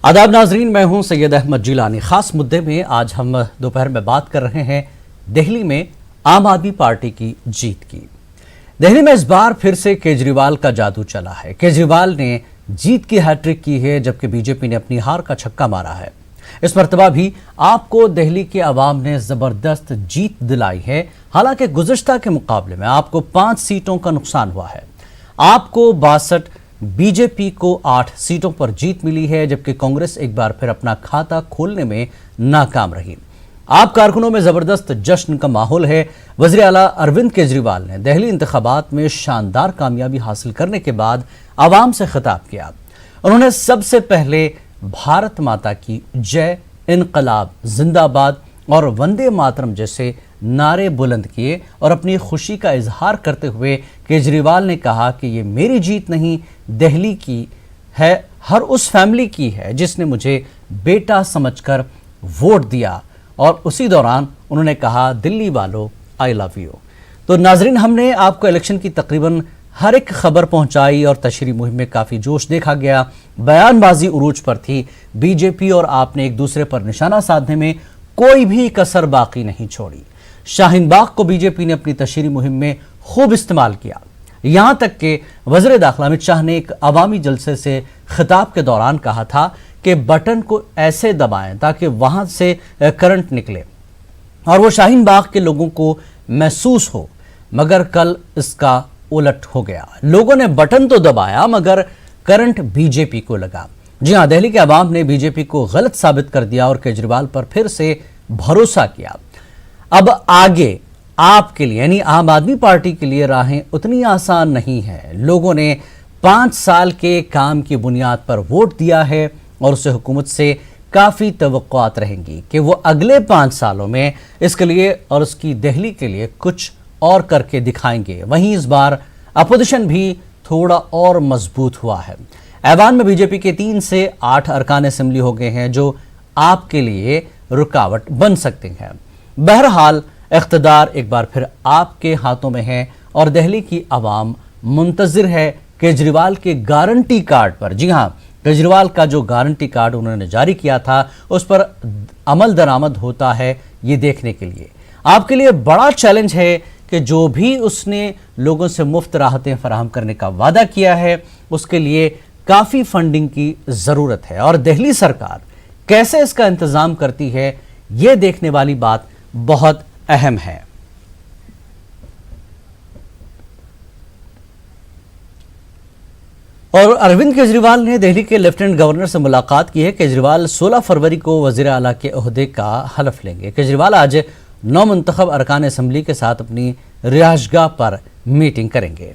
आदाब नाजरीन, मैं हूं सैयद अहमद जिलानी। खास मुद्दे में आज हम दोपहर में बात कर रहे हैं दिल्ली में आम आदमी पार्टी की जीत की। दिल्ली में इस बार फिर से केजरीवाल का जादू चला है। केजरीवाल ने जीत की हैट्रिक की है, जबकि बीजेपी ने अपनी हार का छक्का मारा है। इस मर्तबा भी आपको दिल्ली के अवाम ने जबरदस्त जीत दिलाई है। हालांकि गुज़िश्ता के मुकाबले में आपको 5 सीटों का नुकसान हुआ है। आपको 62, बीजेपी को 8 सीटों पर जीत मिली है, जबकि कांग्रेस एक बार फिर अपना खाता खोलने में नाकाम रही। आप कारकुनों में जबरदस्त जश्न का माहौल है। वज़ीर आला अरविंद केजरीवाल ने दिल्ली इंतखाबात में शानदार कामयाबी हासिल करने के बाद आवाम से खिताब किया। उन्होंने सबसे पहले भारत माता की जय, इनकलाब जिंदाबाद और वंदे मातरम जैसे नारे बुलंद किए और अपनी खुशी का इजहार करते हुए केजरीवाल ने कहा कि ये मेरी जीत नहीं, दिल्ली की है, हर उस फैमिली की है जिसने मुझे बेटा समझकर वोट दिया। और उसी दौरान उन्होंने कहा, दिल्ली वालों आई लव यू। तो नाजरीन, हमने आपको इलेक्शन की तकरीबन हर एक खबर पहुंचाई और तशरीह मुहिम में काफ़ी जोश देखा गया। बयानबाजी उरूज पर थी। बीजेपी और आपने एक दूसरे पर निशाना साधने में कोई भी कसर बाकी नहीं छोड़ी। शाहीन बाग को बीजेपी ने अपनी तशरीह मुहिम में खूब इस्तेमाल किया। यहां तक कि वज़ीर दाखिला अमित शाह ने एक अवामी जलसे से खिताब के दौरान कहा था कि बटन को ऐसे दबाएं ताकि वहां से करंट निकले और वो शाहीन बाग के लोगों को महसूस हो। मगर कल इसका उलट हो गया। लोगों ने बटन तो दबाया मगर करंट बीजेपी को लगा। जी हां, दिल्ली के अवाम ने बीजेपी को गलत साबित कर दिया और केजरीवाल पर फिर से भरोसा किया। अब आगे आपके लिए यानी आम आदमी पार्टी के लिए राहें उतनी आसान नहीं है। लोगों ने 5 साल के काम की बुनियाद पर वोट दिया है और उसे हुकूमत से काफ़ी तवक्कुआत रहेंगी कि वो अगले 5 सालों में इसके लिए और उसकी दिल्ली के लिए कुछ और करके दिखाएंगे। वहीं इस बार अपोजिशन भी थोड़ा और मजबूत हुआ है। ऐवान में बीजेपी के 3 से 8 अरकान असेंबली हो गए हैं जो आपके लिए रुकावट बन सकते हैं। बहरहाल इख्तिदार एक बार फिर आपके हाथों में है और दिल्ली की आवाम मुंतजिर है केजरीवाल के गारंटी कार्ड पर। जी हां, केजरीवाल का जो गारंटी कार्ड उन्होंने जारी किया था उस पर अमल दरामद होता है, ये देखने के लिए आपके लिए बड़ा चैलेंज है कि जो भी उसने लोगों से मुफ्त राहतें फराहम करने का वादा किया है उसके लिए काफ़ी फंडिंग की ज़रूरत है और दिल्ली सरकार कैसे इसका इंतज़ाम करती है, ये देखने वाली बात बहुत अहम है। और अरविंद केजरीवाल ने दिल्ली के लेफ्टिनेंट गवर्नर से मुलाकात की है। केजरीवाल 16 फरवरी को वज़ीर आला के ओहदे का हलफ लेंगे। केजरीवाल आज 9 मुंतखब अरकान असेंबली के साथ अपनी रिहाइशगाह पर मीटिंग करेंगे।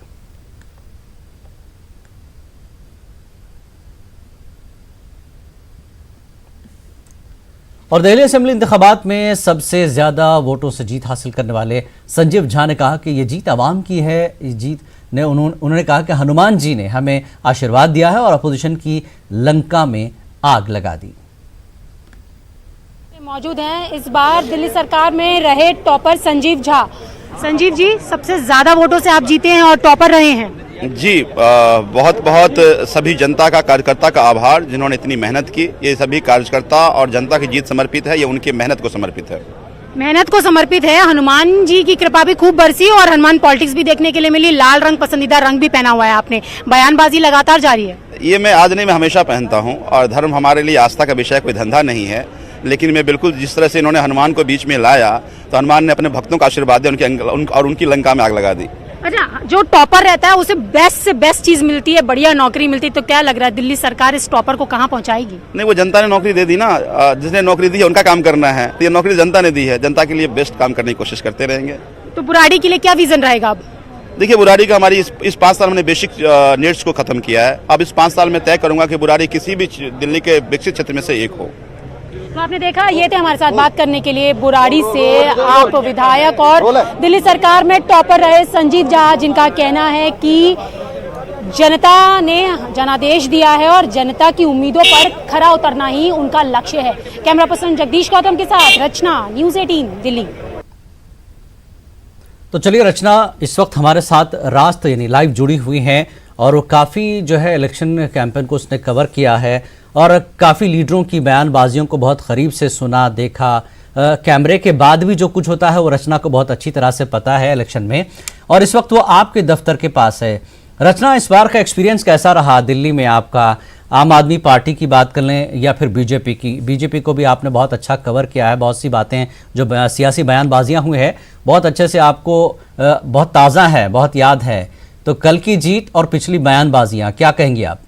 और दिल्ली असेंबली इंतखाबात में सबसे ज्यादा वोटों से जीत हासिल करने वाले संजीव झा ने कहा कि ये जीत आवाम की है। इस जीत ने उन्होंने कहा कि हनुमान जी ने हमें आशीर्वाद दिया है और अपोजिशन की लंका में आग लगा दी। मौजूद हैं इस बार दिल्ली सरकार में रहे टॉपर संजीव झा। संजीव जी, सबसे ज्यादा वोटों से आप जीते हैं और टॉपर रहे हैं। जी, बहुत बहुत सभी जनता का, कार्यकर्ता का आभार जिन्होंने इतनी मेहनत की। ये सभी कार्यकर्ता और जनता की जीत समर्पित है, ये उनकी मेहनत को समर्पित है। मेहनत को समर्पित है। हनुमान जी की कृपा भी खूब बरसी और हनुमान पॉलिटिक्स भी देखने के लिए मिली। लाल रंग पसंदीदा रंग भी पहना हुआ है आपने। बयानबाजी लगातार जारी है। ये मैं आज नहीं, मैं हमेशा पहनता हूँ और धर्म हमारे लिए आस्था का विषय, कोई धंधा नहीं है। लेकिन मैं बिल्कुल जिस तरह से इन्होंने हनुमान को बीच में लाया तो हनुमान ने अपने भक्तों का आशीर्वाद दिया और उनकी लंका में आग लगा दी। अच्छा, जो टॉपर रहता है उसे बेस्ट से बेस्ट चीज मिलती है, बढ़िया नौकरी मिलती है, तो क्या लग रहा है दिल्ली सरकार इस टॉपर को कहां पहुंचाएगी? नहीं, वो जनता ने नौकरी दे दी ना। जिसने नौकरी दी है उनका काम करना है। तो ये नौकरी जनता ने दी है, जनता के लिए बेस्ट काम करने की कोशिश करते रहेंगे। तो बुराड़ी के लिए क्या विजन रहेगा अब? देखिए, बुराड़ी का हमारी इस 5 साल में बेसिक नीड्स को खत्म किया है। अब इस 5 साल में तय करूंगा कि बुराड़ी किसी भी दिल्ली के विकसित क्षेत्र में से एक हो। तो आपने देखा, ये थे हमारे साथ बात करने के लिए बुराड़ी से आप विधायक और दिल्ली सरकार में टॉपर रहे संजीव झा, जिनका कहना है कि जनता ने जनादेश दिया है और जनता की उम्मीदों पर खरा उतरना ही उनका लक्ष्य है। कैमरा पर्सन जगदीश गौतम के साथ रचना, न्यूज़ 18 दिल्ली। तो चलिए रचना इस वक्त हमारे साथ रास्त यानी लाइव जुड़ी हुई हैं और वो काफ़ी जो है इलेक्शन कैंपेन को उसने कवर किया है। और काफ़ी लीडरों की बयानबाजियों को बहुत करीब से सुना, देखा। कैमरे के बाद भी जो कुछ होता है वो रचना को बहुत अच्छी तरह से पता है इलेक्शन में, और इस वक्त वो आपके दफ्तर के पास है। रचना, इस बार का एक्सपीरियंस कैसा रहा दिल्ली में आपका? आम आदमी पार्टी की बात कर लें या फिर बीजेपी की? बीजेपी को भी आपने बहुत अच्छा कवर किया है, बहुत सी बातें जो सियासी बयानबाजियां हुई हैं बहुत अच्छे से आपको बहुत ताज़ा है, बहुत याद है। तो कल की जीत और पिछली बयानबाजियां क्या कहेंगी आप?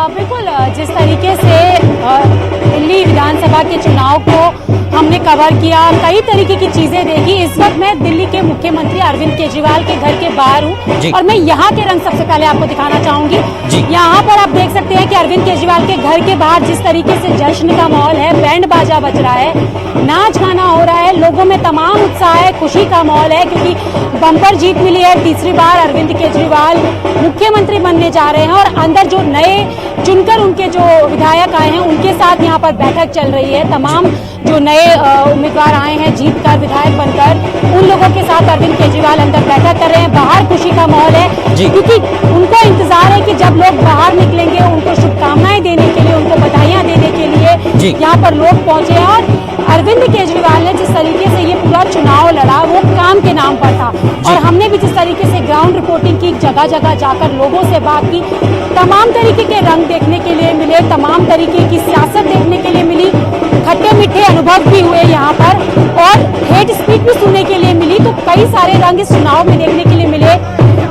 बिल्कुल, जिस तरीके से दिल्ली विधानसभा के चुनाव को हमने कवर किया, कई तरीके की चीजें देखी। इस वक्त मैं दिल्ली के मुख्यमंत्री अरविंद केजरीवाल के घर के बाहर हूँ और मैं यहाँ के रंग सबसे पहले आपको दिखाना चाहूंगी। यहाँ पर आप देख सकते हैं कि अरविंद केजरीवाल के घर के बाहर जिस तरीके से जश्न का माहौल है, बैंड बाजा बज रहा है, नाच गाना हो रहा है, लोगों में तमाम उत्साह है, खुशी का माहौल है, क्योंकि बम्पर जीत मिली है। तीसरी बार अरविंद केजरीवाल मुख्यमंत्री बनने जा रहे हैं और अंदर जो नए चुनकर उनके जो विधायक आए हैं उनके साथ यहाँ पर बैठक चल रही है। तमाम जो नए उम्मीदवार आए हैं जीत कर विधायक बनकर, उन लोगों के साथ अरविंद केजरीवाल अंदर बैठक कर रहे हैं। बाहर खुशी का माहौल है क्योंकि उनको इंतजार है कि जब लोग बाहर निकलेंगे उनको शुभकामनाएं देने के लिए, उनको बधाइयां देने के लिए यहाँ पर लोग पहुंचे। और अरविंद केजरीवाल ने जिस तरीके से ये पूरा चुनाव लड़ा वो काम के नाम पर था, और हमने भी जिस तरीके से ग्राउंड रिपोर्टिंग की, जगह जगह जाकर लोगों से बात की, तमाम तरीके के रंग देखने के लिए मिले, तमाम तरीके की सियासत देखने के लिए मिली, खट्टे मीठे अनुभव भी हुए यहाँ पर और हेट स्पीच भी सुनने के लिए मिली। तो कई सारे रंग इस चुनाव में देखने के लिए मिले।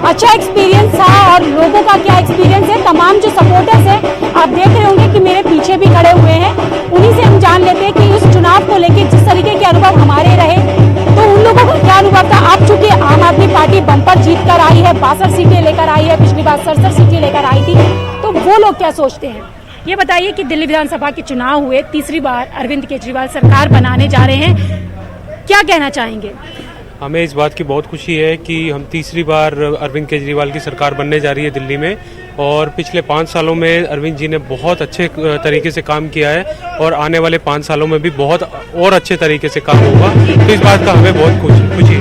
अच्छा एक्सपीरियंस था। और लोगों का क्या एक्सपीरियंस है, तमाम जो सपोर्टर्स हैं आप देख रहे होंगे कि मेरे पीछे भी खड़े हुए हैं, उन्हीं से हम जान लेते हैं कि इस चुनाव को लेकर जिस तरीके के अनुभव हमारे रहे तो उन लोगों का क्या अनुभव था। आप चूंकि आम आदमी पार्टी बम्पर जीत कर आई है, 62 सीटें लेकर आई है, पिछली बार 67 सीटें लेकर आई थी, तो वो लोग क्या सोचते हैं ये बताइए कि दिल्ली विधानसभा के चुनाव हुए, तीसरी बार अरविंद केजरीवाल सरकार बनाने जा रहे हैं, क्या कहना चाहेंगे? हमें इस बात की बहुत खुशी है कि हम तीसरी बार अरविंद केजरीवाल की सरकार बनने जा रही है दिल्ली में, और पिछले 5 सालों में अरविंद जी ने बहुत अच्छे तरीके से काम किया है और आने वाले 5 सालों में भी बहुत और अच्छे तरीके से काम होगा। तो इस बात का हमें बहुत खुशी है।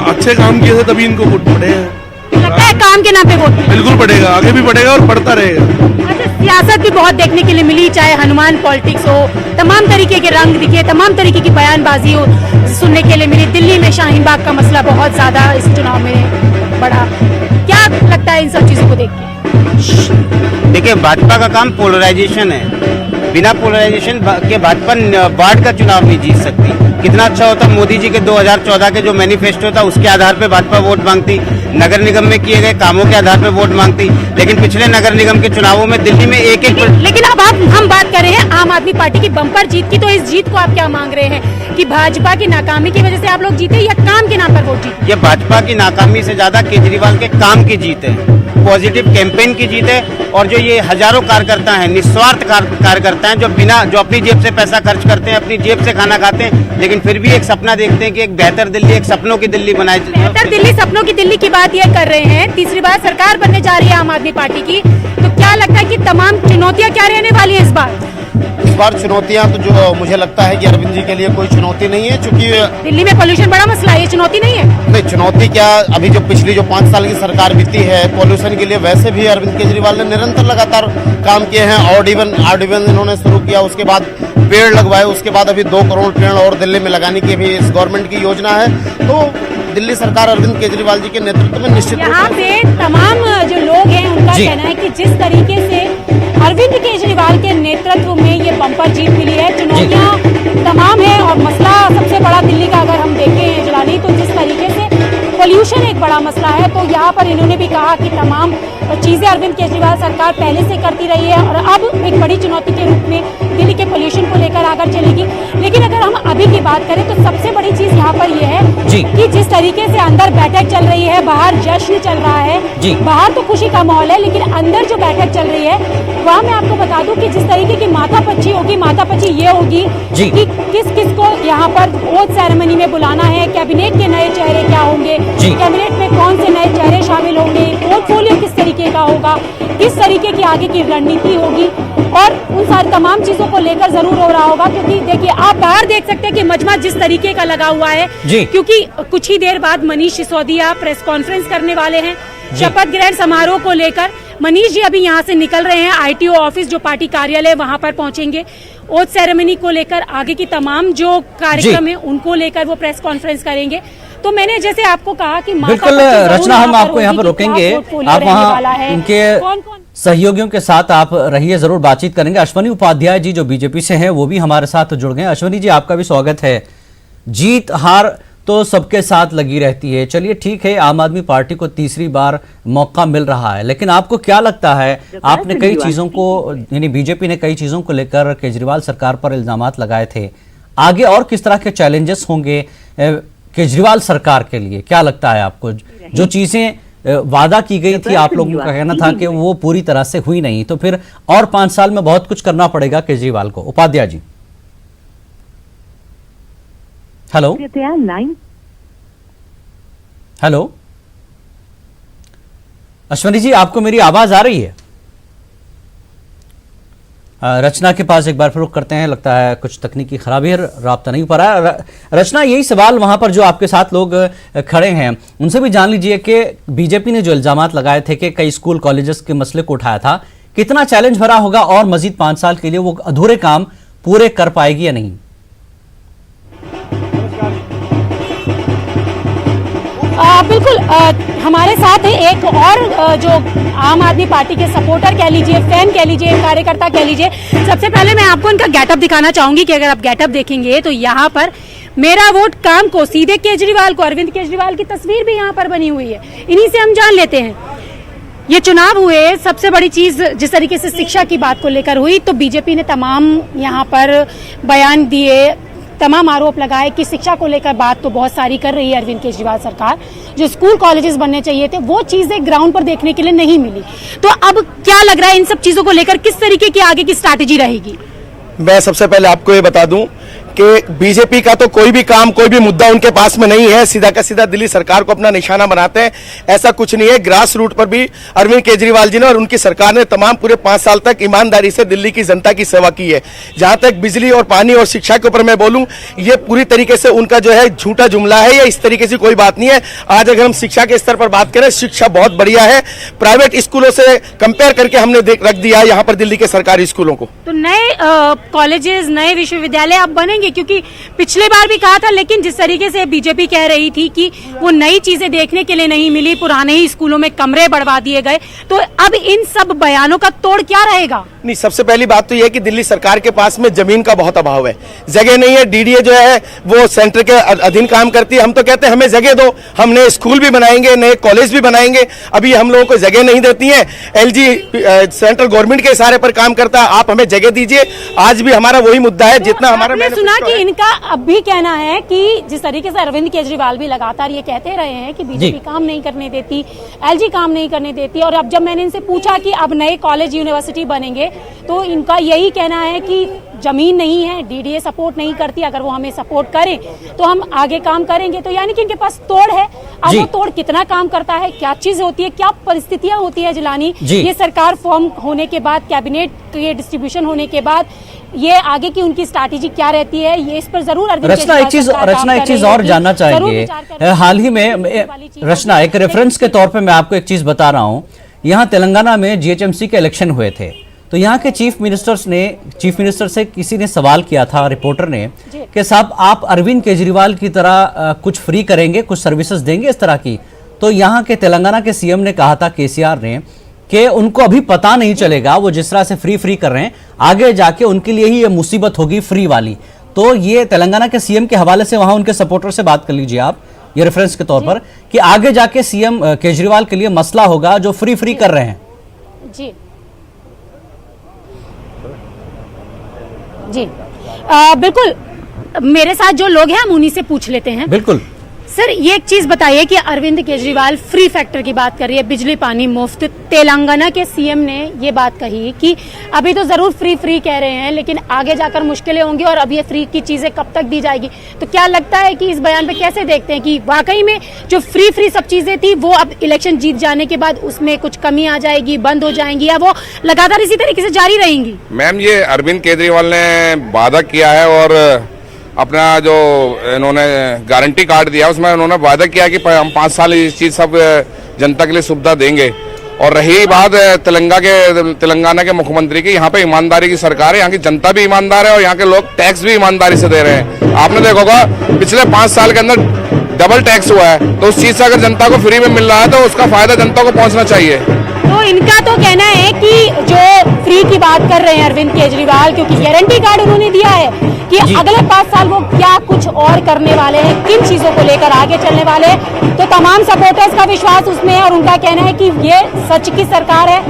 अच्छे काम किए थे तभी इनको वोट पड़ेगा। लगता है काम के नाम पे वोट बिल्कुल पड़ेगा, आगे भी पड़ेगा और पड़ता रहेगा। अच्छा, सियासत भी बहुत देखने के लिए मिली, चाहे हनुमान पॉलिटिक्स हो, तमाम तरीके के रंग दिखे, तमाम तरीके की बयानबाजी हो सुनने के लिए मिली। दिल्ली में शाहीन बाग का मसला बहुत ज्यादा इस चुनाव में बढ़ा, क्या लगता है इन सब चीजों को देख के? देखिए, भाजपा का काम पोलराइजेशन है। बिना पोलराइजेशन के भाजपा वार्ड का चुनाव नहीं जीत सकती। कितना अच्छा होता मोदी जी के 2014 के जो मैनिफेस्टो था उसके आधार पे भाजपा वोट मांगती, नगर निगम में किए गए कामों के आधार पे वोट मांगती, लेकिन पिछले नगर निगम के चुनावों में दिल्ली में एक लेकिन अब हम बात कर रहे हैं आम आदमी पार्टी की बम्पर जीत की, तो इस जीत को आप क्या मांग रहे हैं कि भाजपा की नाकामी की वजह से आप लोग जीते या काम के नाम पर वोट जीते? ये भाजपा की नाकामी से ज्यादा केजरीवाल के काम की जीत है, पॉजिटिव कैंपेन की जीत है। और जो ये हजारों कार्यकर्ता हैं, निस्वार्थ कार्यकर्ता हैं, जो अपनी जेब से पैसा खर्च करते हैं, अपनी जेब से खाना खाते हैं, लेकिन फिर भी एक सपना देखते हैं कि एक बेहतर दिल्ली, एक सपनों की दिल्ली बनाए। बेहतर दिल्ली, सपनों की दिल्ली की बात ये कर रहे हैं। तीसरी बार सरकार बनने जा रही है आम आदमी पार्टी की, तो क्या लगता है कि तमाम चुनौतियां क्या रहने वाली है इस बार? इस बार चुनौतियां तो जो मुझे लगता है कि अरविंद जी के लिए कोई चुनौती नहीं है, क्योंकि दिल्ली में पोल्यूशन बड़ा मसला है, ये चुनौती नहीं है। नहीं, चुनौती क्या, अभी जो पिछली जो 5 साल की सरकार बीती है पॉल्यूशन के लिए, वैसे भी अरविंद केजरीवाल ने निरंतर लगातार काम किए हैं। ऑड इवन इन्होंने शुरू किया, उसके बाद पेड़ लगवाए, उसके बाद अभी 2 करोड़ पेड़ और दिल्ली में लगाने की भी इस गवर्नमेंट की योजना है। तो दिल्ली सरकार अरविंद केजरीवाल जी के नेतृत्व में निश्चित यहाँ पे तमाम जो लोग हैं उनका कहना है कि जिस तरीके से अरविंद केजरीवाल के नेतृत्व में ये बम्पर जीत मिली है, चुनौतियां तमाम है और मसला सबसे बड़ा दिल्ली का अगर हम देखें जलानी, तो जिस तरीके से पोल्यूशन एक बड़ा मसला है, तो यहाँ पर इन्होंने भी कहा कि तमाम चीजें अरविंद केजरीवाल सरकार पहले से करती रही है और अब एक बड़ी चुनौती के रूप में दिल्ली के पोल्यूशन को लेकर आगे चलेगी। लेकिन अगर हम अभी की बात करें तो सबसे बड़ी चीज यहाँ पर यह है कि जिस तरीके से अंदर बैठक चल रही है, बाहर जश्न चल रहा है, बाहर तो खुशी का माहौल है, लेकिन अंदर जो बैठक चल रही है वहाँ मैं आपको बता दूं कि जिस तरीके की माथापच्ची होगी, माथापच्ची ये होगी कि किस किस को यहाँ पर ओथ सेरेमनी में बुलाना है, कैबिनेट के नए चेहरे क्या होंगे, कैबिनेट में कौन से नए चेहरे शामिल होंगे, पोर्टफोलियो किस तरीके तरीके का होगा, किस तरीके की आगे की रणनीति होगी, और उन सारी तमाम चीजों को लेकर जरूर हो रहा होगा। क्योंकि देखिए, आप बाहर देख सकते हैं कि मजमा जिस तरीके का लगा हुआ है, क्योंकि कुछ ही देर बाद मनीष सिसोदिया प्रेस कॉन्फ्रेंस करने वाले हैं शपथ ग्रहण समारोह को लेकर। मनीष जी अभी यहाँ से निकल रहे हैं, आईटीओ ऑफिस जो पार्टी कार्यालय वहां पर पहुंचेंगे। ओथ सेरेमनी को लेकर आगे की तमाम जो कार्यक्रम है उनको लेकर वो प्रेस कॉन्फ्रेंस करेंगे। तो मैंने जैसे आपको कहा कि बिल्कुल रचना, हम आपको यहाँ पर रोकेंगे, आप वहाँ उनके सहयोगियों के साथ आप रहिए, जरूर बातचीत करेंगे। अश्वनी उपाध्याय जी जो बीजेपी से हैं वो भी हमारे साथ जुड़ गए। अश्वनी जी, आपका भी स्वागत है। जीत हार तो सबके साथ लगी रहती है, चलिए ठीक है, आम आदमी पार्टी को तीसरी बार मौका मिल रहा है, लेकिन आपको क्या लगता है, आपने कई चीजों को, यानी बीजेपी ने कई चीजों को लेकर केजरीवाल सरकार पर इल्जामात लगाए थे, आगे और किस तरह के चैलेंजेस होंगे केजरीवाल सरकार के लिए? क्या लगता है आपको, जो चीजें वादा की गई थी, आप लोगों का कहना था कि वो पूरी तरह से हुई नहीं, तो फिर और 5 साल में बहुत कुछ करना पड़ेगा केजरीवाल को? उपाध्याय जी, हेलो हेलो, अश्वनी जी, आपको मेरी आवाज आ रही है? रचना के पास एक बार फिर रुख करते हैं, लगता है कुछ तकनीकी खराबी है, राब्ता नहीं पा रहा है। रचना, यही सवाल वहां पर जो आपके साथ लोग खड़े हैं उनसे भी जान लीजिए कि बीजेपी ने जो इल्जामात लगाए थे कि कई स्कूल कॉलेजेस के मसले को उठाया था, कितना चैलेंज भरा होगा और मजीद 5 साल के लिए वो अधूरे काम पूरे कर पाएगी या नहीं? बिल्कुल, हमारे साथ है एक और जो आम आदमी पार्टी के सपोर्टर कह लीजिए, फैन कह लीजिए, कार्यकर्ता कह लीजिए। सबसे पहले मैं आपको इनका गेटअप दिखाना चाहूंगी कि अगर आप गेटअप देखेंगे तो यहाँ पर मेरा वोट काम को, सीधे केजरीवाल को, अरविंद केजरीवाल की तस्वीर भी यहाँ पर बनी हुई है। इन्हीं से हम जान लेते हैं। ये चुनाव हुए, सबसे बड़ी चीज जिस तरीके से शिक्षा की बात को लेकर हुई, तो बीजेपी ने तमाम यहाँ पर बयान दिए, तमाम आरोप लगाए कि शिक्षा को लेकर बात तो बहुत सारी कर रही है अरविंद केजरीवाल सरकार, जो स्कूल कॉलेजेस बनने चाहिए थे वो चीजें ग्राउंड पर देखने के लिए नहीं मिली। तो अब क्या लग रहा है, इन सब चीजों को लेकर किस तरीके की आगे की स्ट्रैटेजी रहेगी? मैं सबसे पहले आपको ये बता दूं कि बीजेपी का तो कोई भी काम, कोई भी मुद्दा उनके पास में नहीं है, सीधा का सीधा दिल्ली सरकार को अपना निशाना बनाते हैं। ऐसा कुछ नहीं है। ग्रास रूट पर भी अरविंद केजरीवाल जी ने और उनकी सरकार ने तमाम पूरे 5 साल तक ईमानदारी से दिल्ली की जनता की सेवा की है। जहां तक बिजली और पानी और शिक्षा के ऊपर मैं बोलूं, ये पूरी तरीके से उनका जो है झूठा जुमला है, या इस तरीके से कोई बात नहीं है। आज अगर हम शिक्षा के स्तर पर बात करें, शिक्षा बहुत बढ़िया है। प्राइवेट स्कूलों से कंपेयर करके हमने रख दिया है यहाँ पर दिल्ली के सरकारी स्कूलों को। तो नए कॉलेजेस, नए विश्वविद्यालय अब बनेंगे, क्योंकि पिछले बार भी कहा था, लेकिन जिस तरीके से बीजेपी कह रही थी कि वो नई चीजें देखने के लिए नहीं मिली, पुराने ही स्कूलों में कमरे बढ़वा दिए गए, तो अब इन सब बयानों का तोड़ क्या रहेगा? नहीं, सबसे पहली बात तो यह है कि दिल्ली सरकार के पास में जमीन का बहुत अभाव है, जगह नहीं है। डीडीए जो है वो सेंटर के अधीन काम करती है। हम तो कहते हैं हमें जगह दो, हम नए स्कूल भी बनाएंगे, नए कॉलेज भी बनाएंगे। अभी हम लोगों को जगह नहीं देती है। एलजी सेंट्रल गवर्नमेंट के इशारे पर काम करता है, आप हमें जगह दीजिए। आज भी हमारा वही मुद्दा है, जितना हमारा। मैंने सुना कि इनका अब भी कहना है कि जिस तरीके से अरविंद केजरीवाल भी लगातार ये कहते रहे हैं कि बीजेपी काम नहीं करने देती, एलजी काम नहीं करने देती, और अब जब मैंने इनसे पूछा कि अब नए कॉलेज यूनिवर्सिटी बनेंगे, तो इनका यही कहना है कि जमीन नहीं है, डीडीए सपोर्ट नहीं करती, अगर वो हमें सपोर्ट करें तो हम आगे काम करेंगे। तो यानी कि इनके पास तोड़ है। अब वो तोड़ कितना काम करता है, क्या चीज होती है, क्या परिस्थितियां होती है जिलानी, ये सरकार फॉर्म होने के बाद, कैबिनेट के डिस्ट्रीब्यूशन होने के बाद, ये आगे की उनकी स्ट्रैटेजी क्या रहती है, ये इस पर जरूर रचना एक चीज और जानना चाहेंगे। हाल ही में रचना, एक रेफरेंस के तौर पे मैं आपको एक चीज बता रहा हूँ, यहाँ तेलंगाना में जीएचएमसी के इलेक्शन हुए थे, तो यहाँ के चीफ मिनिस्टर से किसी ने सवाल किया था, रिपोर्टर ने, कि साहब आप अरविंद केजरीवाल की तरह कुछ फ्री करेंगे, कुछ सर्विसेज देंगे इस तरह की? तो यहाँ के तेलंगाना के सीएम ने कहा था, केसीआर ने, कि उनको अभी पता नहीं चलेगा, वो जिस तरह से फ्री कर रहे हैं, आगे जाके उनके लिए ही ये मुसीबत होगी फ्री वाली। तो ये तेलंगाना के सीएम के हवाले से वहां उनके सपोर्टर से बात कर लीजिए आप, ये रेफरेंस के तौर पर, कि आगे जाके सीएम केजरीवाल के लिए मसला होगा जो फ्री कर रहे हैं। जी जी, बिल्कुल, मेरे साथ जो लोग हैं हम उन्हीं से पूछ लेते हैं। बिल्कुल। सर ये एक चीज बताइए कि अरविंद केजरीवाल फ्री फैक्टर की बात कर रही है, बिजली पानी मुफ्त। तेलंगाना के सीएम ने ये बात कही कि अभी तो जरूर फ्री कह रहे हैं, लेकिन आगे जाकर मुश्किलें होंगी और अब ये फ्री की चीजें कब तक दी जाएगी। तो क्या लगता है कि इस बयान पे कैसे देखते हैं कि वाकई में जो फ्री सब चीजें थी वो अब इलेक्शन जीत जाने के बाद उसमें कुछ कमी आ जाएगी, बंद हो जाएंगी, या वो लगातार इसी तरीके से जारी रहेंगी? मैम, ये अरविंद केजरीवाल ने वादा किया है और अपना जो इन्होंने गारंटी कार्ड दिया उसमें उन्होंने वादा किया कि हम 5 साल इस चीज सब जनता के लिए सुविधा देंगे। और रही बात तेलंगाना के मुख्यमंत्री की, यहाँ पे ईमानदारी की सरकार है, यहाँ की जनता भी ईमानदार है और यहाँ के लोग टैक्स भी ईमानदारी से दे रहे हैं। आपने देखा होगा पिछले 5 साल के अंदर डबल टैक्स हुआ है, तो उस चीज से अगर जनता को फ्री में मिल रहा है तो उसका फायदा जनता को पहुंचना चाहिए। तो इनका तो कहना है कि जो फ्री की बात कर रहे हैं अरविंद केजरीवाल, क्योंकि गारंटी कार्ड उन्होंने दिया है कि अगले 5 साल वो क्या कुछ और करने वाले हैं, किन चीजों को लेकर आगे चलने वाले हैं, तो तमाम सपोर्टर्स का विश्वास उसमें है और उनका कहना है कि ये सच की सरकार है,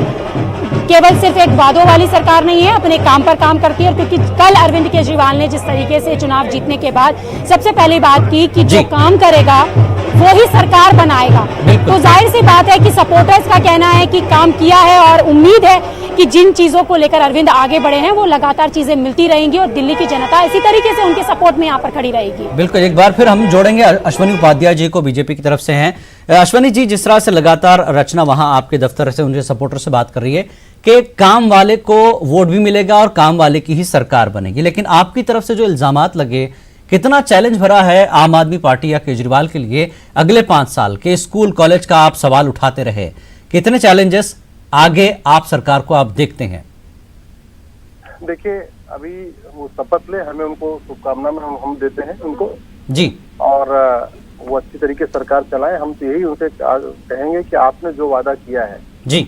केवल सिर्फ एक वादों वाली सरकार नहीं है, अपने काम पर काम करती है। क्योंकि कल अरविंद केजरीवाल ने जिस तरीके से चुनाव जीतने के बाद सबसे पहली बात की कि जो काम करेगा वो ही सरकार बनाएगा, तो जाहिर सी बात है कि सपोर्टर्स का कहना है कि काम किया है और उम्मीद है कि जिन चीजों को लेकर अरविंद आगे बढ़े हैं वो लगातार चीजें मिलती रहेंगी और दिल्ली की जनता इसी तरीके से उनके सपोर्ट में यहाँ पर खड़ी रहेगी। बिल्कुल, एक बार फिर हम जोड़ेंगे अश्वनी उपाध्याय जी को, बीजेपी की तरफ से हैं। अश्वनी जी, जिस तरह से लगातार रचना वहां आपके दफ्तर से उनके सपोर्टर से बात कर रही है कि काम वाले को वोट भी मिलेगा और काम वाले की ही सरकार बनेगी, लेकिन आपकी तरफ से जो इल्जामात लगे, कितना चैलेंज भरा है आम आदमी पार्टी या केजरीवाल के लिए अगले 5 साल के स्कूल कॉलेज का आप सवाल उठाते रहे, कितने चैलेंजेस आगे आप सरकार को आप देखते हैं? देखिए, अभी वो शपथ ले, हमें उनको शुभकामना में हम देते हैं उनको जी, और वो अच्छी तरीके से सरकार चलाएं। हम तो यही उनसे कहेंगे कि आपने जो वादा किया है जी,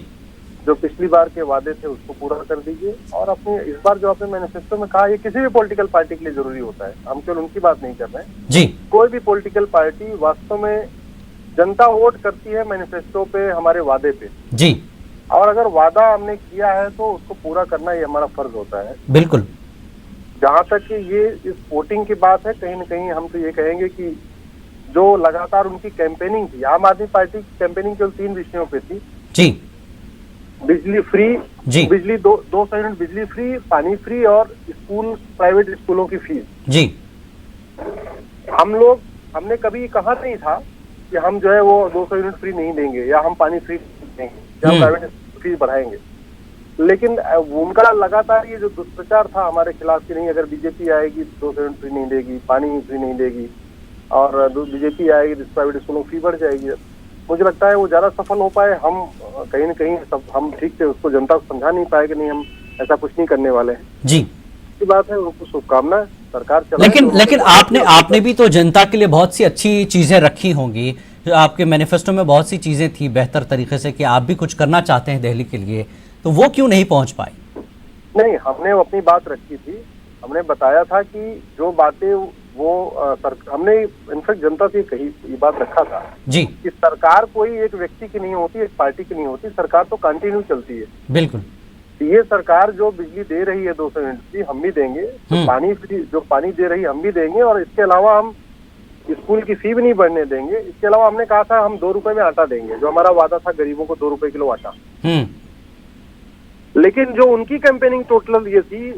जो पिछली बार के वादे थे उसको पूरा कर दीजिए, और अपने इस बार जो आपने मैनिफेस्टो में कहा, ये किसी भी पॉलिटिकल पार्टी के लिए जरूरी होता है, हम केवल उनकी बात नहीं कर रहे हैं जी। कोई भी पॉलिटिकल पार्टी वास्तव में जनता वोट करती है मैनिफेस्टो पे, हमारे वादे पे जी, और अगर वादा हमने किया है तो उसको पूरा करना ये हमारा फर्ज होता है। बिल्कुल। जहाँ तक कि ये इस वोटिंग की बात है, कहीं न कहीं हम तो ये कहेंगे कि जो लगातार उनकी कैंपेनिंग थी, आम आदमी पार्टी की कैंपेनिंग केवल 3 विषयों पे थी जी, बिजली फ्री जी, बिजली 200 यूनिट बिजली फ्री, पानी फ्री और स्कूल, प्राइवेट स्कूलों की फीस जी। हमने कभी कहा नहीं था कि हम जो है वो 200 यूनिट फ्री नहीं देंगे या हम पानी फ्री देंगे या हम प्राइवेट फीस बढ़ाएंगे, लेकिन उनका लगातार ये जो दुष्प्रचार था हमारे खिलाफ कि नहीं, अगर बीजेपी आएगी 200 यूनिट फ्री नहीं देगी, पानी फ्री नहीं देगी, और बीजेपी आएगी तो प्राइवेट स्कूलों की फी बढ़ जाएगी। मुझे लगता है वो ज्यादा सफल हो पाए, हम कहीं न कहीं हम ठीक से उसको जनता को समझा नहीं पाए कि नहीं, हम ऐसा कुछ नहीं करने वाले हैं जी। की बात है, उनको शुभकामनाएं, सरकार चलाए। लेकिन आपने भी तो जनता के लिए बहुत सी अच्छी चीजें रखी होंगी, जो आपके मैनिफेस्टो में बहुत सी चीजें थी बेहतर तरीके से कि आप भी कुछ करना चाहते हैं दिल्ली के लिए, तो वो क्यों नहीं पहुंच पाई? नहीं, हमने अपनी बात रखी थी, हमने बताया था कि जो बातें वो हमने इनफैक्ट जनता से कही, ये बात रखा था जी कि सरकार कोई एक व्यक्ति की नहीं होती, एक पार्टी की नहीं होती, सरकार तो कंटिन्यू चलती है। बिल्कुल। ये सरकार जो बिजली दे रही है 200 यूनिट की, हम भी देंगे, तो पानी फ्री जो पानी दे रही है हम भी देंगे, और इसके अलावा हम स्कूल की फी भी नहीं बढ़ने देंगे। इसके अलावा हमने कहा था हम 2 रुपए में आटा देंगे, जो हमारा वादा था गरीबों को 2 रुपए किलो आटा। लेकिन जो उनकी कैंपेनिंग टोटल ये थी,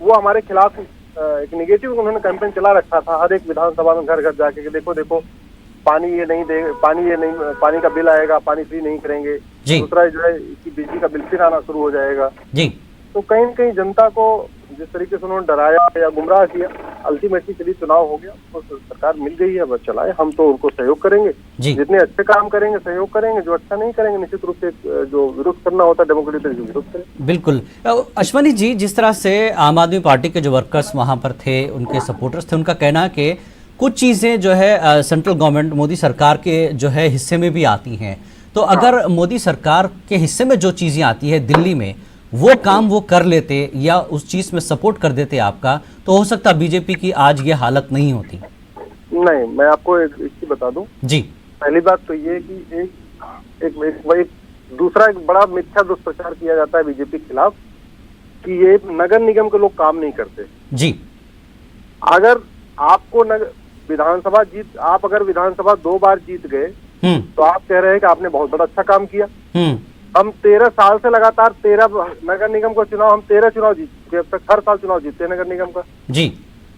वो हमारे खिलाफ एक निगेटिव उन्होंने कैंपेन चला रखा था, हर एक विधानसभा में घर घर जाके कि देखो पानी ये नहीं दे, पानी का बिल आएगा, पानी फ्री नहीं करेंगे, दूसरा जो है इसकी बिजली का बिल फिर आना शुरू हो जाएगा जी। तो कहीं न कहीं जनता को जिस तरीके से उन्होंने डराया या गुमराह किया, अल्टीमेटली चलिए चुनाव हो गया, तो सरकार मिल गई है, बस चलाए, हम तो उनको सहयोग करेंगे, जितने अच्छे काम करेंगे सहयोग करेंगे, जो अच्छा नहीं करेंगे निश्चित रूप से जो विरोध करना होता है डेमोक्रेटिक विरोध करेंगे। बिल्कुल। अश्वनी जी, जिस तरह से आम आदमी पार्टी के जो वर्कर्स वहां पर थे, उनके सपोर्टर्स थे, उनका कहना कि कुछ चीजें जो है सेंट्रल गवर्नमेंट मोदी सरकार के जो है हिस्से में भी आती हैं, तो अगर मोदी सरकार के हिस्से में जो चीजें आती है दिल्ली में, वो काम वो कर लेते या उस चीज में सपोर्ट कर देते आपका, तो हो सकता बीजेपी की आज ये हालत नहीं होती। नहीं, मैं आपको एक चीज बता दूं जी। पहली बात तो ये कि एक दूसरा एक बड़ा मिथ्या दुष्प्रचार किया जाता है बीजेपी के खिलाफ कि ये नगर निगम के लोग काम नहीं करते जी। अगर आपको विधानसभा जीत, आप अगर विधानसभा 2 बार जीत गए तो आप कह रहे हैं कि आपने बहुत बड़ा अच्छा काम किया। हम 13 साल से लगातार 13 नगर निगम का चुनाव, हम 13 चुनाव जीत चुके, अब तक हर साल चुनाव जीतते हैं नगर निगम का जी।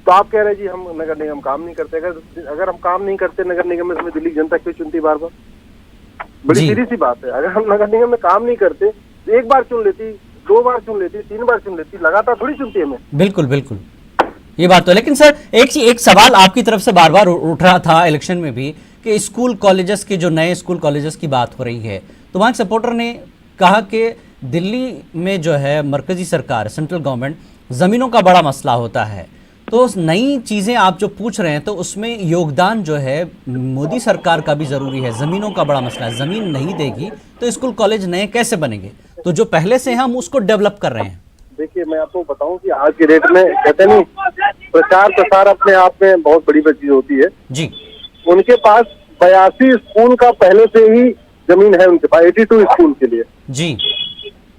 तो आप कह रहे हैं जी हम नगर निगम काम नहीं करते। अगर हम काम नहीं करते नगर निगम में, दिल्ली जनता क्यों चुनती बार बार? बड़ी सीधी सी बात है। अगर हम नगर निगम में काम नहीं करते तो 1 बार चुन लेती, 2 बार चुन लेती, 3 बार चुन लेती, लगातार थोड़ी चुनती है हमें। बिल्कुल बिल्कुल, ये बात तो। लेकिन सर एक सवाल आपकी तरफ से बार बार उठ रहा था इलेक्शन में भी कि स्कूल कॉलेजेस के, जो नए स्कूल कॉलेजेस की बात हो रही है, तो वहाँ सपोर्टर ने कहा कि दिल्ली में जो है मरकजी सरकार, सेंट्रल गवर्नमेंट, ज़मीनों का बड़ा मसला होता है। तो नई चीज़ें आप जो पूछ रहे हैं तो उसमें योगदान जो है मोदी सरकार का भी ज़रूरी है। ज़मीनों का बड़ा मसला है, ज़मीन नहीं देगी तो स्कूल कॉलेज नए कैसे बनेंगे? तो जो पहले से हम उसको डेवलप कर रहे हैं। देखिए, मैं आपको बताऊं कि आज के डेट में कहते नहीं, प्रचार प्रसार अपने आप में बहुत बड़ी चीज होती है जी। उनके पास 82 स्कूल का पहले से ही जमीन है उनके पास, 82 स्कूल के लिए जी,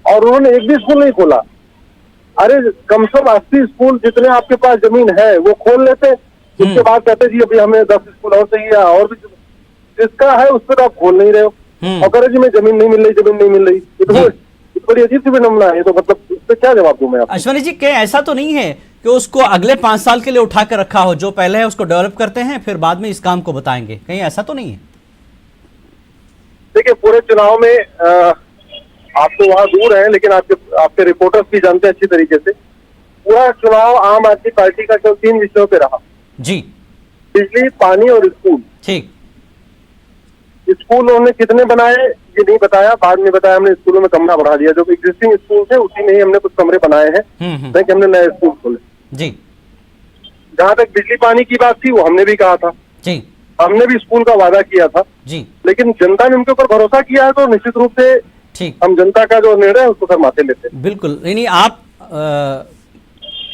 और उन्होंने एक भी स्कूल नहीं खोला। अरे कम से कम 80 स्कूल जितने आपके पास जमीन है वो खोल लेते, उसके बाद कहते जी अभी हमें 10 स्कूल और चाहिए, और भी जिसका है उस पर आप खोल नहीं रहे हो, और कह रहे जी मैं जमीन नहीं मिल रही। ये तो बड़ी अजीब सी विडंबना है। तो मतलब इस पे क्या जवाब दूं मैं आपको? अश्वनी जी, क्या ऐसा तो नहीं है कि उसको अगले 5 साल के लिए उठा कर रखा हो, जो पहले है उसको डेवलप करते हैं फिर बाद में इस काम को बताएंगे, कहीं ऐसा तो नहीं है? देखिए, पूरे चुनाव में आप तो वहाँ दूर हैं, लेकिन आपके रिपोर्टर्स भी जानते हैं अच्छी तरीके से, पूरा चुनाव आम आदमी पार्टी का केवल 3 विषयों पे रहा जी। बिजली, पानी और स्कूल। ठीक। स्कूल उन्होंने कितने बनाए ये नहीं बताया, बाद में बताया हमने स्कूलों में कमरा बढ़ा दिया। जो एग्जिस्टिंग स्कूल थे उसी में ही हमने कुछ कमरे बनाए हैं, नहीं कि हमने नए स्कूल खोले जी। जहाँ तक बिजली पानी की बात थी वो हमने भी कहा था जी, हमने भी स्कूल का वादा किया था जी, लेकिन जनता ने उनके ऊपर भरोसा किया है तो निश्चित रूप से ठीक, हम जनता का जो निर्णय है उसको सर माथे लेते हैं। बिल्कुल।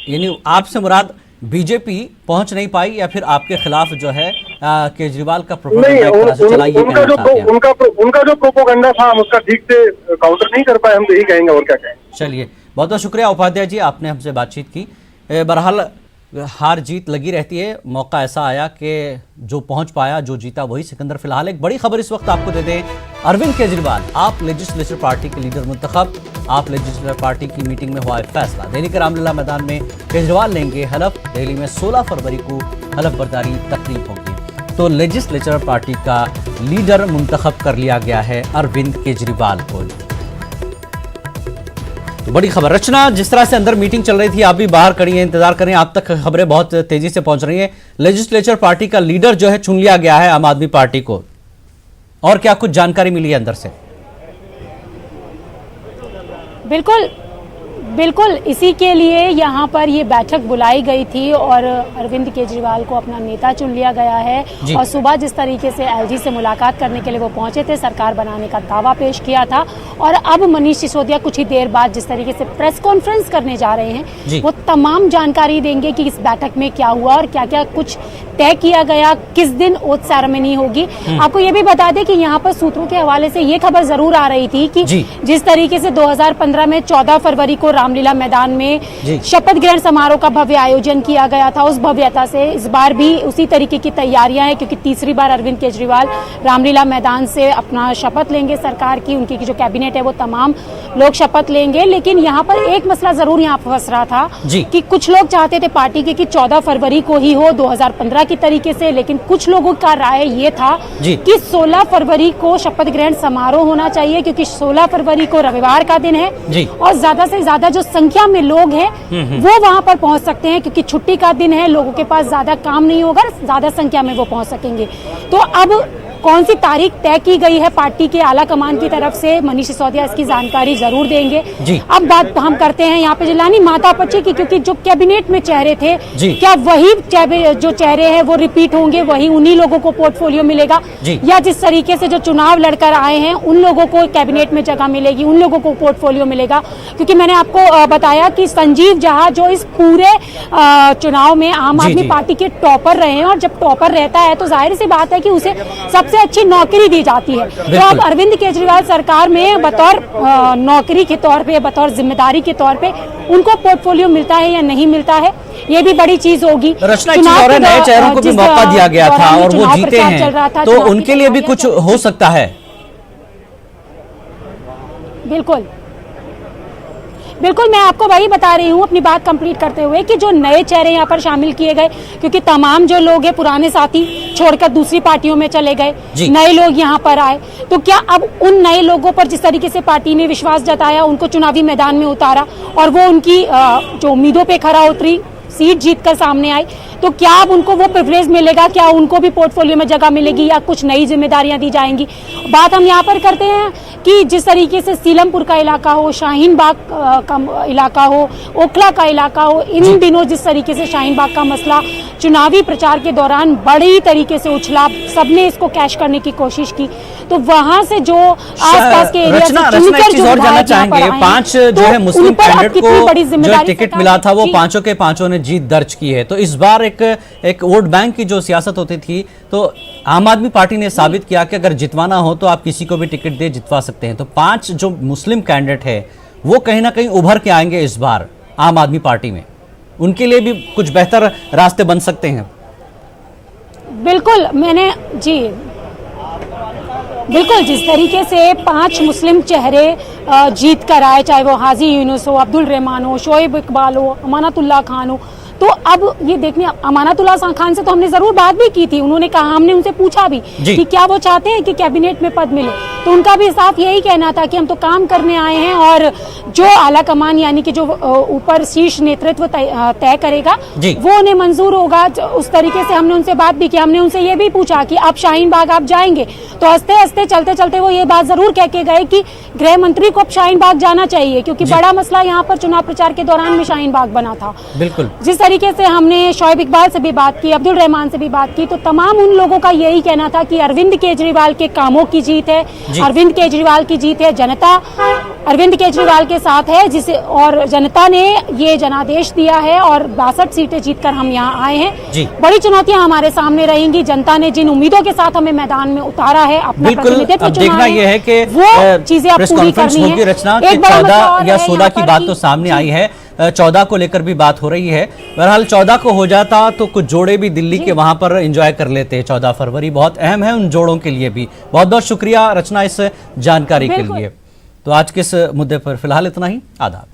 यानी आपसे मुराद बीजेपी पहुंच नहीं पाई या फिर आपके खिलाफ जो है केजरीवाल का नहीं, उनका जो प्रोपोगंडा था हम उसका ठीक से काउंटर नहीं कर पाए, हम तो यही कहेंगे, और क्या कहें। चलिए, बहुत बहुत शुक्रिया उपाध्याय जी, आपने हमसे बातचीत की। बहरहाल हार जीत लगी रहती है, मौका ऐसा आया कि जो पहुंच पाया, जो जीता वही सिकंदर। फिलहाल एक बड़ी खबर इस वक्त आपको दे दें, अरविंद केजरीवाल आप लेजिस्लेचर पार्टी के लीडर मुंतखब। आप लेजिस्लेचर पार्टी की मीटिंग में हुआ है फैसला, दिल्ली के रामलीला मैदान में केजरीवाल लेंगे हलफ। दिल्ली में 16 फरवरी को हलफ बर्दारी तकरीब होगी। तो लेजिस्लेचर पार्टी का लीडर मुंतखब कर लिया गया है अरविंद केजरीवाल को। तो बड़ी खबर। रचना, जिस तरह से अंदर मीटिंग चल रही थी, आप भी बाहर खड़ी हैं, इंतजार करें, आप तक खबरें बहुत तेजी से पहुंच रही हैं। लेजिस्लेचर पार्टी का लीडर जो है चुन लिया गया है आम आदमी पार्टी को, और क्या कुछ जानकारी मिली है अंदर से? बिल्कुल बिल्कुल, इसी के लिए यहाँ पर ये बैठक बुलाई गई थी और अरविंद केजरीवाल को अपना नेता चुन लिया गया है। और सुबह जिस तरीके से एलजी से मुलाकात करने के लिए वो पहुंचे थे, सरकार बनाने का दावा पेश किया था, और अब मनीष सिसोदिया कुछ ही देर बाद जिस तरीके से प्रेस कॉन्फ्रेंस करने जा रहे हैं, वो तमाम जानकारी देंगे कि इस बैठक में क्या हुआ और क्या क्या कुछ तय किया गया, किस दिन ओथ सेरेमनी होगी। आपको ये भी बता दें कि यहाँ पर सूत्रों के हवाले से ये खबर जरूर आ रही थी कि जिस तरीके से 2015 में 14 फरवरी को रामलीला मैदान में शपथ ग्रहण समारोह का भव्य आयोजन किया गया था, उस भव्यता से इस बार भी उसी तरीके की तैयारियां हैं, क्योंकि तीसरी बार अरविंद केजरीवाल रामलीला मैदान से अपना शपथ लेंगे। सरकार की, उनकी जो कैबिनेट है वो तमाम लोग शपथ लेंगे। लेकिन यहाँ पर एक मसला जरूर यहाँ फंस रहा था कि कुछ लोग चाहते थे पार्टी के कि 14 फरवरी को ही हो 2015 की तरीके से, लेकिन कुछ लोगों का राय ये था कि 16 फरवरी को शपथ ग्रहण समारोह होना चाहिए, क्योंकि 16 फरवरी को रविवार का दिन है और ज्यादा से ज्यादा जो संख्या में लोग हैं वो वहां पर पहुंच सकते हैं, क्योंकि छुट्टी का दिन है, लोगों के पास ज्यादा काम नहीं होगा, ज्यादा संख्या में वो पहुंच सकेंगे। तो अब कौन सी तारीख तय की गई है पार्टी के आला कमान की तरफ से, मनीष सिसोदिया इसकी जानकारी जरूर देंगे। अब बात हम करते हैं यहाँ पे जिलानी मातापची की, क्योंकि जो कैबिनेट में चेहरे थे, क्या वही जो चेहरे हैं वो रिपीट होंगे, वही उन्हीं लोगों को पोर्टफोलियो मिलेगा, या जिस तरीके से जो चुनाव लड़कर आए हैं उन लोगों को कैबिनेट में जगह मिलेगी, उन लोगों को पोर्टफोलियो मिलेगा? क्योंकि मैंने आपको बताया कि संजीव जहाँ जो इस पूरे चुनाव में आम आदमी पार्टी के टॉपर रहे हैं, और जब टॉपर रहता है तो जाहिर सी बात है कि उसे सबसे अच्छी नौकरी दी जाती है। तो अब अरविंद केजरीवाल सरकार में बतौर नौकरी के तौर पे, बतौर जिम्मेदारी के तौर पे उनको पोर्टफोलियो मिलता है या नहीं मिलता है, ये भी बड़ी चीज होगी। रचना, एक चीज और है, नए चेहरों को भी मौका दिया गया था और वो जीते हैं, तो उनके लिए भी कुछ हो सकता है। बिल्कुल बिल्कुल, मैं आपको वही बता रही हूँ अपनी बात कंप्लीट करते हुए कि जो नए चेहरे यहाँ पर शामिल किए गए, क्योंकि तमाम जो लोग हैं पुराने साथी छोड़कर दूसरी पार्टियों में चले गए, नए लोग यहाँ पर आए, तो क्या अब उन नए लोगों पर जिस तरीके से पार्टी ने विश्वास जताया, उनको चुनावी मैदान में उतारा और वो उनकी जो उम्मीदों पे खरा उतरी, सीट जीतकर सामने आई, तो क्या अब उनको वो प्रिविलेज मिलेगा, क्या उनको भी पोर्टफोलियो में जगह मिलेगी या कुछ नई जिम्मेदारियां दी जाएंगी? बात हम यहाँ पर करते हैं कि जिस तरीके से सीलमपुर का इलाका हो, शाहीन बाग का इलाका हो, ओखला का इलाका हो, इन दिनों जिस तरीके से शाहीन बाग का मसला चुनावी प्रचार के दौरान बड़ी तरीके से उछला, सबने इसको कैश करने की कोशिश की, तो वहां से जो आसपास के एरिया से चुनकर जो और जानना चाहेंगे, 5 जो है मुस्लिम कैंडिडेट को जो टिकट मिला था वो पांचों के पांचों ने जीत दर्ज की है। तो इस बार एक वोट बैंक की जो सियासत होती थी, तो आम आदमी पार्टी ने साबित किया कि अगर जितवाना हो तो आप किसी को भी टिकट दे जितवा सकते हैं। तो 5 जो मुस्लिम कैंडिडेट है वो कहीं ना कहीं उभर के आएंगे इस बार आम आदमी पार्टी में, उनके लिए भी कुछ बेहतर रास्ते बन सकते हैं। बिल्कुल, मैंने जी बिल्कुल, जिस तरीके से 5 मुस्लिम चेहरे जीत कर आए, चाहे वो हाजी यूनुस हो, अब्दुल रहमान हो, शोएब इकबाल हो, अमानतुल्लाह खान हो, तो अब ये देखने, अमानतुल्लाह खान से तो हमने जरूर बात भी की थी, उन्होंने कहा, हमने उनसे पूछा भी कि क्या वो चाहते हैं कि कैबिनेट में पद मिले, तो उनका भी साफ यही कहना था कि हम तो काम करने आए हैं और जो आला कमान यानी कि जो ऊपर शीर्ष नेतृत्व तय करेगा वो उन्हें मंजूर होगा। उस तरीके से हमने उनसे बात भी की, हमने उनसे ये भी पूछा कि आप शाहीन बाग आप जाएंगे, तो हंसते हंसते चलते चलते वो ये बात जरूर कह के गए कि गृह मंत्री को अब शाहीन बाग जाना चाहिए, क्योंकि बड़ा मसला यहाँ पर चुनाव प्रचार के दौरान में शाहीन बाग बना था। बिल्कुल, जिस तरीके से हमने शोएब इकबाल से भी बात की, अब्दुल रहमान से भी बात की, तो तमाम उन लोगों का यही कहना था कि अरविंद केजरीवाल के कामों की जीत है, अरविंद केजरीवाल की जीत है, जनता अरविंद केजरीवाल के साथ है, जिसे और जनता ने ये जनादेश दिया है और 62 सीटें जीतकर हम यहाँ आए हैं। बड़ी चुनौतियां हमारे सामने रहेंगी, जनता ने जिन उम्मीदों के साथ हमें मैदान में उतारा है, अपना प्रतिनिधित्व चुना है, वो चीजें अब पूरी करनी है। रचना 14 या 16 की बात तो सामने आई है, 14 को लेकर भी बात हो रही है। बहरहाल 14 को हो जाता तो कुछ जोड़े भी दिल्ली के वहां पर एंजॉय कर लेते। 14 फरवरी बहुत अहम है उन जोड़ों के लिए भी। बहुत बहुत शुक्रिया रचना इस जानकारी के लिए। तो आज के इस मुद्दे पर फिलहाल इतना ही। आदाब।